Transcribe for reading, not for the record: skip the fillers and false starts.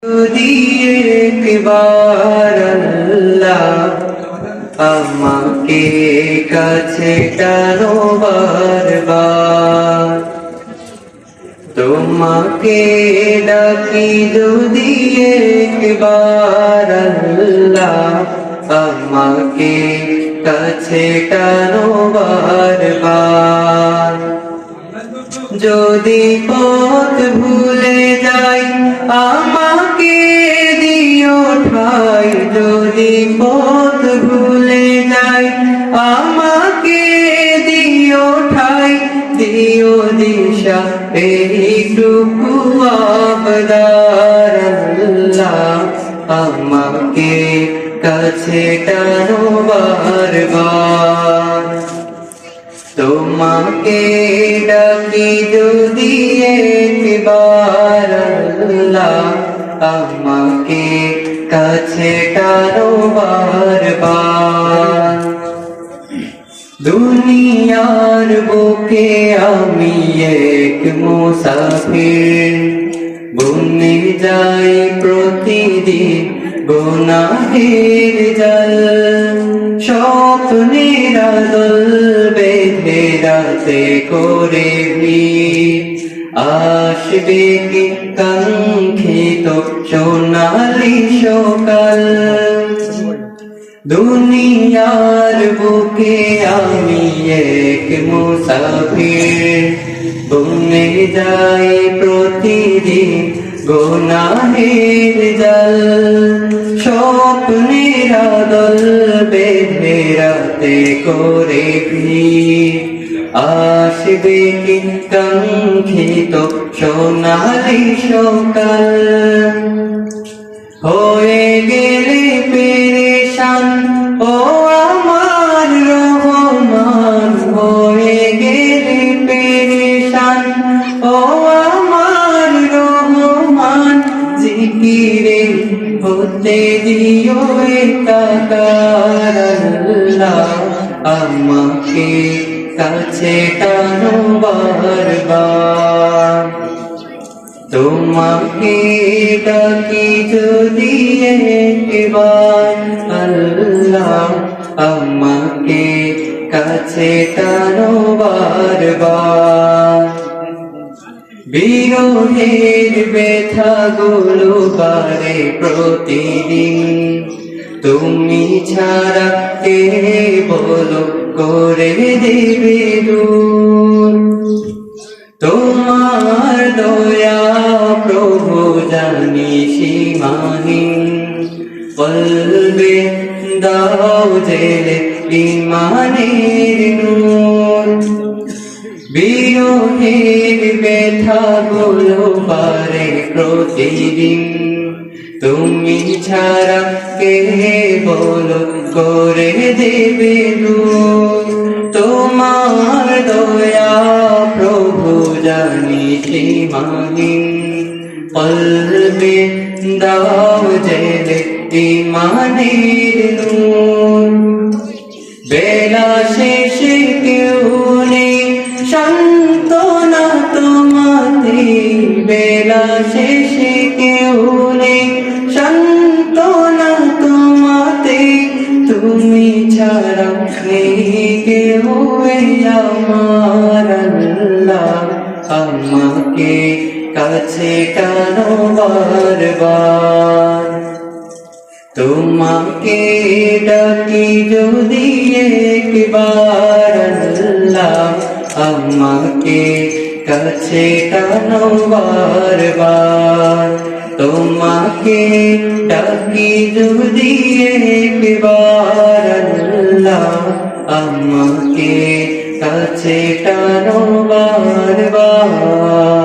যদি একবার আল্লাহ আমাকে কাছে টানো বারবার, তোমাকে ডাকি যদি একবার আল্লাহ আমাকে কাছে টানো বারবার। যদি পথ ভুলে যাই আমাকে দিও ঠাই, যদি পথ ভুলে যাই আমাকে দিও ঠাই, দিও দিশা এইটুকু আবদার আল্লাহ আমাকে কাছে টানো বারবার। তোমাকে ডাকি যদি একবার আল্লাহ আমাকে কাছে টানো বারবার। দুনিয়ার বুকে আমি এক মুসাফির, বনে যাই প্রতিদিন গুনাহের জাল। স্বপ্নের আদল বেঁধে রাতে করে ভিড়, আসবে কি কাঙ্ক্ষিত সোনালি সকাল। দুনিয়ার বুকে আমি এক মুসাফির, বনে যাই প্রতিদিন গুনাহের জাল। স্বপ্নের আদল বেঁধে রাতে করে ভিড়, আসবে কি কাঙ্ক্ষিত সোনালি সকাল। হয়ে গেলে পেরেশান ও আমার রহমান, হয়ে গেলে পেরেশান ও আমার রহমান। জিকিরে হতে দিও একাকার আল্লাহ আমাকে কাছে টানো বারবার। তোমাকে ডাকি যদি একবার আল্লাহ আমাকে কাছে টানো বারবার। বিরহের ব্যথাগুলো বারে প্রতিদিন, তুমি ছাড়া কে বলো করে দেবে দূর। তোমার দয়া প্রভু জানি সীমাহীন, কলবে দাও জেলে ঈমানের নূর। বিরহের ব্যথাগুলো বারে প্রতিদিন, তুমি ছাড়া কে বলো করে দেবে দূর। তোমার দয়া প্রভু জানি সীমাহীন, কলবে দাও জেলে ঈমানের নূর। বেলা শেষে কেউ নেই সান্ত্বনা তোমাতে, বেলা শেষে কেউ নেই সান্ত্বনা তোমাতে। তুমি ছাড়া নেই কেউ আমার আল্লাহ আমাকে কাছে টানো বারবার। তোমাকে ডাকি যদি একবার আল্লাহ আমাকে কাছে টানো বারবার। তোমাকে ডাকি যদি একবার আল্লাহ আমাকে কাছে টানো বারবার।